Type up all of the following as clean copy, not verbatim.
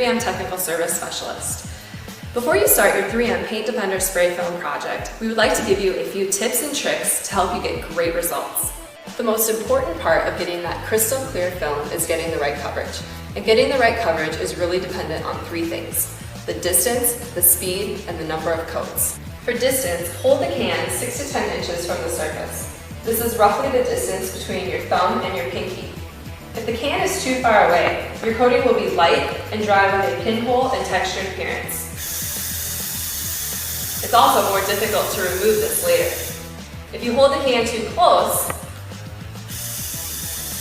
3M Technical Service Specialist. Before you start your 3M Paint Defender Spray Film project, we would like to give you a few tips and tricks to help you get great results. The most important part of getting that crystal clear film is getting the right coverage. And getting the right coverage is really dependent on three things: the distance, the speed, and the number of coats. For distance, hold the can 6 to 10 inches from the surface. This is roughly the distance between your thumb and your pinky. If the can is too far away, your coating will be light and dry with a pinhole and textured appearance. It's also more difficult to remove this later. If you hold the can too close,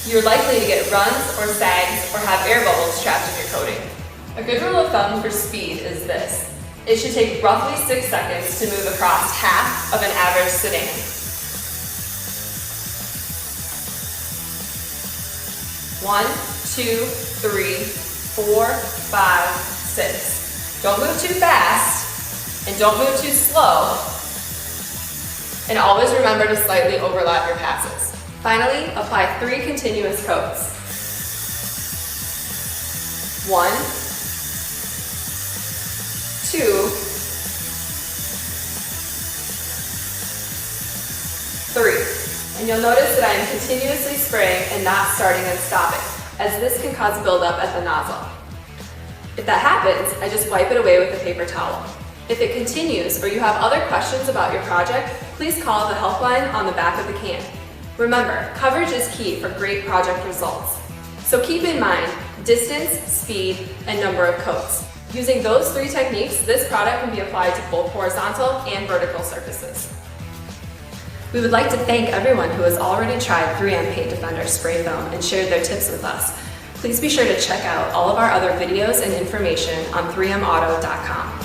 you're likely to get runs or sags or have air bubbles trapped in your coating. A good rule of thumb for speed is this: it should take roughly 6 seconds to move across half of an average sedan. 1, 2, 3, 4, 5, 6. Don't move too fast and don't move too slow. And always remember to slightly overlap your passes. Finally, apply 3 continuous coats. 1, 2, 3. And you'll notice that I am continuously spraying and not starting and stopping, as this can cause buildup at the nozzle. If that happens, I just wipe it away with a paper towel. If it continues or you have other questions about your project, please call the helpline on the back of the can. Remember, coverage is key for great project results. So keep in mind distance, speed, and number of coats. Using those 3 techniques, this product can be applied to both horizontal and vertical surfaces. We would like to thank everyone who has already tried 3M Paint Defender Spray Film and shared their tips with us. Please be sure to check out all of our other videos and information on 3mauto.com.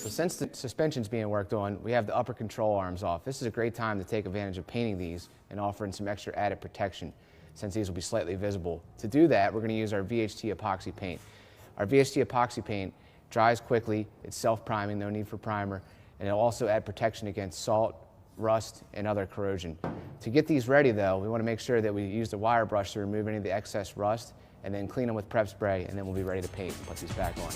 Since the suspension's being worked on, we have the upper control arms off. This is a great time to take advantage of painting these and offering some extra added protection, since these will be slightly visible. To do that, we're going to use our VHT epoxy paint. Our VHT epoxy paint dries quickly, it's self-priming, no need for primer, and it'll also add protection against salt, rust, and other corrosion. To get these ready though, we want to make sure that we use the wire brush to remove any of the excess rust, and then clean them with prep spray, and then we'll be ready to paint and put these back on.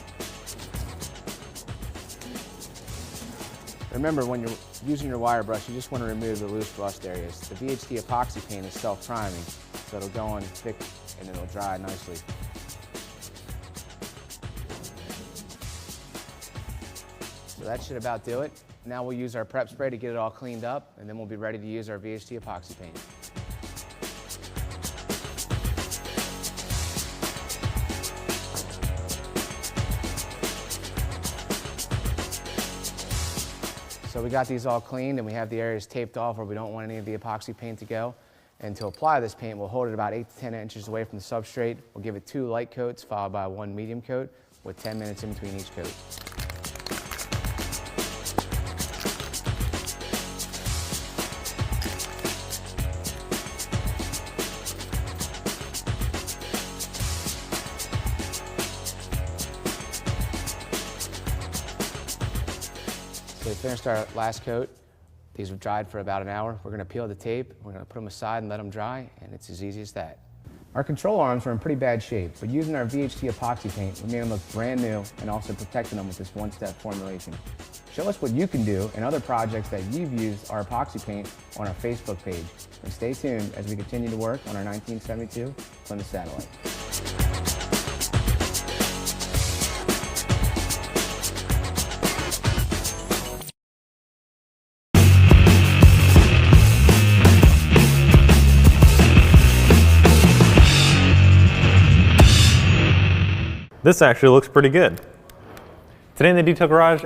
Remember, when you're using your wire brush, you just want to remove the loose rust areas. The VHT epoxy paint is self-priming, so it'll go on thick and it'll dry nicely. So that should about do it. Now we'll use our prep spray to get it all cleaned up, and then we'll be ready to use our VHT epoxy paint. So we got these all cleaned, and we have the areas taped off where we don't want any of the epoxy paint to go. And to apply this paint, we'll hold it about 8 to 10 inches away from the substrate. We'll give it 2 light coats followed by 1 medium coat with 10 minutes in between each coat. So we finished our last coat. These have dried for about an hour. We're going to peel the tape, we're going to put them aside and let them dry, and it's as easy as that. Our control arms are in pretty bad shape, but using our VHT epoxy paint, we made them look brand new and also protecting them with this one-step formulation. Show us what you can do in other projects that you've used our epoxy paint on our Facebook page. And stay tuned as we continue to work on our 1972 Plymouth Satellite. This actually looks pretty good. Today in the Detail Garage,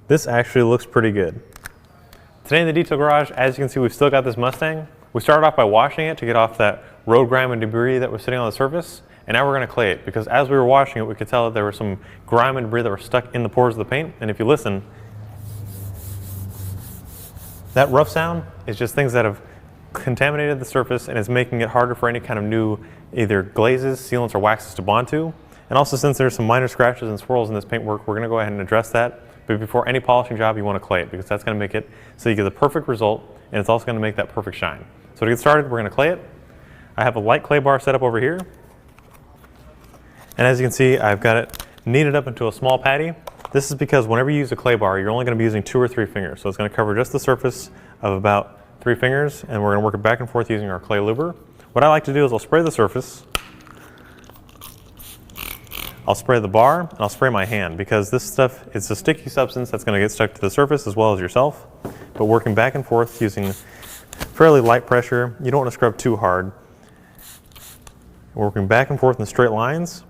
this actually looks pretty good. Today in the Detail Garage, as you can see, we've still got this Mustang. We started off by washing it to get off that road grime and debris that was sitting on the surface, and now we're going to clay it, because as we were washing it, we could tell that there was some grime and debris that were stuck in the pores of the paint, and if you listen, that rough sound is just things that have contaminated the surface and is making it harder for any kind of new either glazes, sealants, or waxes to bond to. And also, since there's some minor scratches and swirls in this paintwork, we're going to go ahead and address that. But before any polishing job, you want to clay it, because that's going to make it so you get the perfect result, and it's also going to make that perfect shine. So to get started, we're going to clay it. I have a light clay bar set up over here. And as you can see, I've got it kneaded up into a small patty. This is because whenever you use a clay bar, you're only going to be using 2 or 3 fingers. So it's going to cover just the surface of about 3 fingers, and we're going to work it back and forth using our clay luber. What I like to do is I'll spray the surface, I'll spray the bar, and I'll spray my hand, because this stuff is a sticky substance that's going to get stuck to the surface as well as yourself. But working back and forth using fairly light pressure, you don't want to scrub too hard. Working back and forth in straight lines,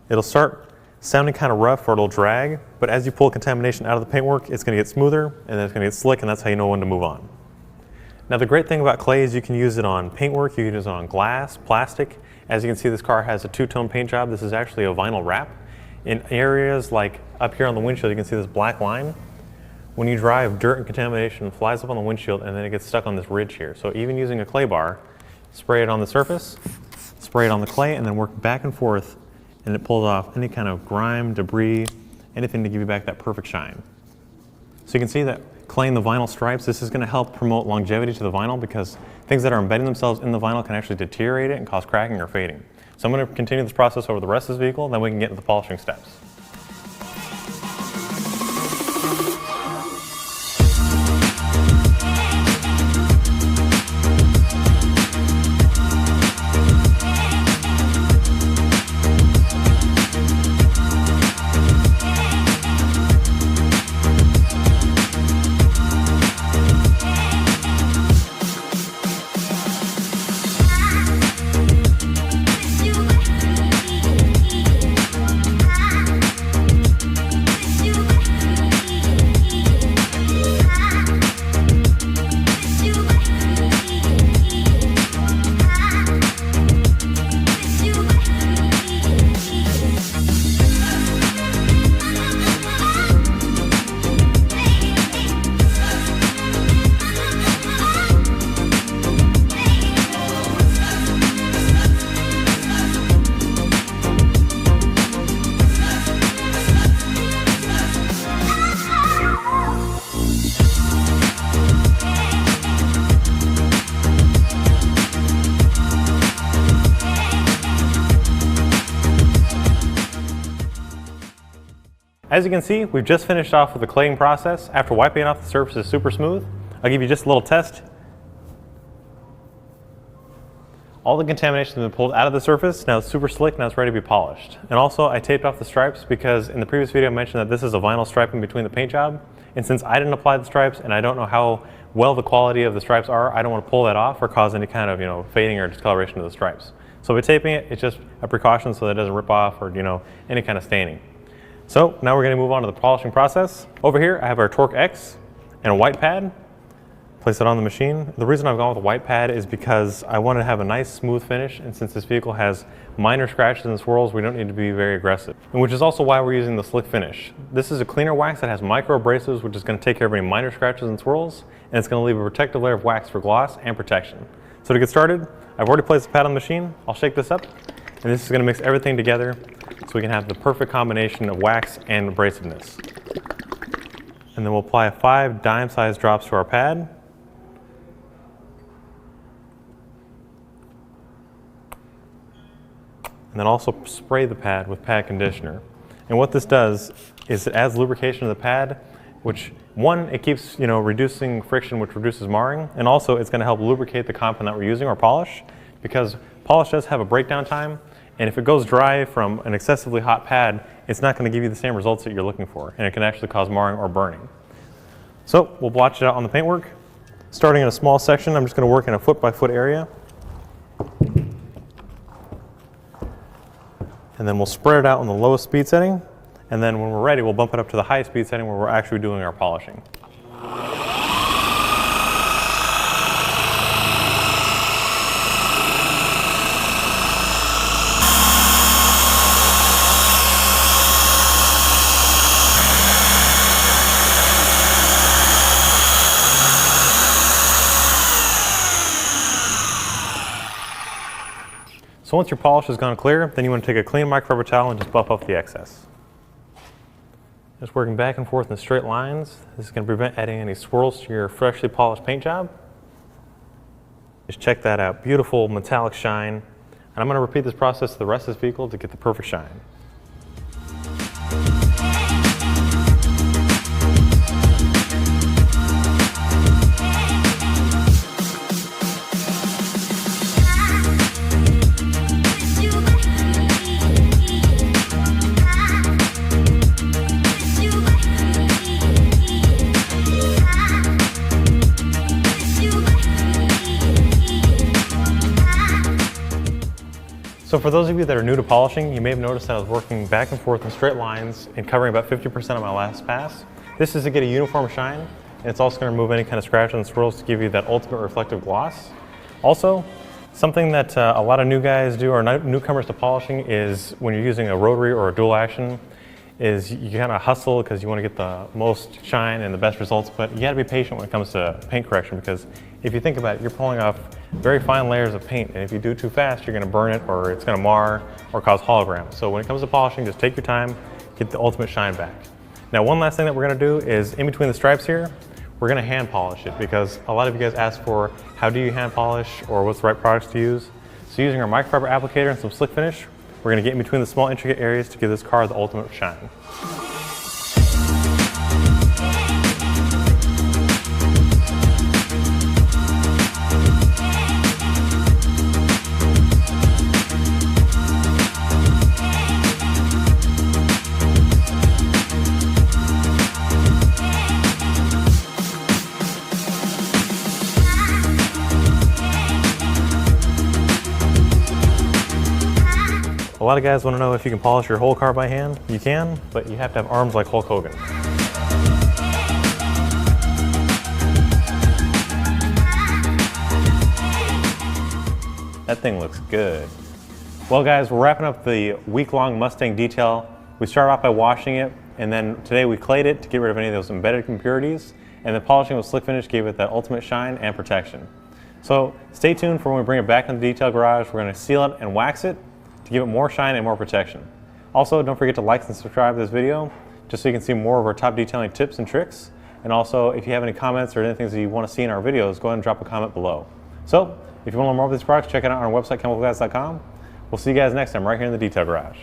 it'll start sounding kind of rough or it'll drag, but as you pull contamination out of the paintwork, it's going to get smoother and then it's going to get slick, and that's how you know when to move on. Now the great thing about clay is you can use it on paintwork, you can use it on glass, plastic. As you can see, this car has a 2-tone paint job. This is actually a vinyl wrap. In areas like up here on the windshield, you can see this black line. When you drive, dirt and contamination flies up on the windshield and then it gets stuck on this ridge here. So even using a clay bar, spray it on the surface, spray it on the clay, and then work back and forth, and it pulls off any kind of grime, debris, anything to give you back that perfect shine. So you can see that claying the vinyl stripes, this is going to help promote longevity to the vinyl, because things that are embedding themselves in the vinyl can actually deteriorate it and cause cracking or fading. So I'm going to continue this process over the rest of this vehicle, then we can get into the polishing steps. As you can see, we've just finished off with the claying process. After wiping off, the surface is super smooth. I'll give you just a little test. All the contamination has been pulled out of the surface. Now it's super slick, now it's ready to be polished. And also I taped off the stripes because in the previous video I mentioned that this is a vinyl striping between the paint job. And since I didn't apply the stripes and I don't know how well the quality of the stripes are, I don't want to pull that off or cause any kind of fading or discoloration of the stripes. So by taping it, it's just a precaution so that it doesn't rip off or any kind of staining. So now we're going to move on to the polishing process. Over here I have our Torque X and a white pad. Place it on the machine. The reason I've gone with a white pad is because I want to have a nice smooth finish, and since this vehicle has minor scratches and swirls, we don't need to be very aggressive. And which is also why we're using the slick finish. This is a cleaner wax that has micro abrasives, which is going to take care of any minor scratches and swirls, and it's going to leave a protective layer of wax for gloss and protection. So to get started, I've already placed the pad on the machine. I'll shake this up, and this is going to mix everything together so we can have the perfect combination of wax and abrasiveness. And then we'll apply 5 dime-sized drops to our pad. And then also spray the pad with pad conditioner. And what this does is it adds lubrication to the pad, which it keeps reducing friction, which reduces marring, and also it's going to help lubricate the compound that we're using, or polish, because polish does have a breakdown time, and if it goes dry from an excessively hot pad, it's not going to give you the same results that you're looking for, and it can actually cause marring or burning. So we'll blotch it out on the paintwork. Starting in a small section, I'm just going to work in a foot-by-foot area. And then we'll spread it out on the lowest speed setting. And then when we're ready, we'll bump it up to the high speed setting where we're actually doing our polishing. So once your polish has gone clear, then you want to take a clean microfiber towel and just buff off the excess. Just working back and forth in straight lines. This is going to prevent adding any swirls to your freshly polished paint job. Just check that out, beautiful metallic shine. And I'm going to repeat this process to the rest of this vehicle to get the perfect shine. So for those of you that are new to polishing, you may have noticed that I was working back and forth in straight lines and covering about 50% of my last pass. This is to get a uniform shine, and it's also going to remove any kind of scratch and swirls to give you that ultimate reflective gloss. Also, something that a lot of new guys do, or newcomers to polishing, is when you're using a rotary or a dual action, is you kind of hustle because you want to get the most shine and the best results, but you got to be patient when it comes to paint correction, because if you think about it, you're pulling off very fine layers of paint, and if you do too fast, you're going to burn it, or it's going to mar or cause holograms. So when it comes to polishing, just take your time, get the ultimate shine back. Now, one last thing that we're going to do is in between the stripes here, we're going to hand polish it, because a lot of you guys ask for how do you hand polish or what's the right products to use. So using our microfiber applicator and some slick finish, we're going to get in between the small intricate areas to give this car the ultimate shine. A lot of guys want to know if you can polish your whole car by hand. You can, but you have to have arms like Hulk Hogan. That thing looks good. Well guys, we're wrapping up the week-long Mustang detail. We started off by washing it, and then today we clayed it to get rid of any of those embedded impurities, and then polishing with slick finish gave it that ultimate shine and protection. So stay tuned for when we bring it back in the detail garage. We're going to seal it and wax it to give it more shine and more protection. Also, don't forget to like and subscribe to this video just so you can see more of our top detailing tips and tricks. And also, if you have any comments or anything that you want to see in our videos, go ahead and drop a comment below. So, if you want to learn more about these products, check it out on our website, chemicalguys.com. We'll see you guys next time right here in the detail garage.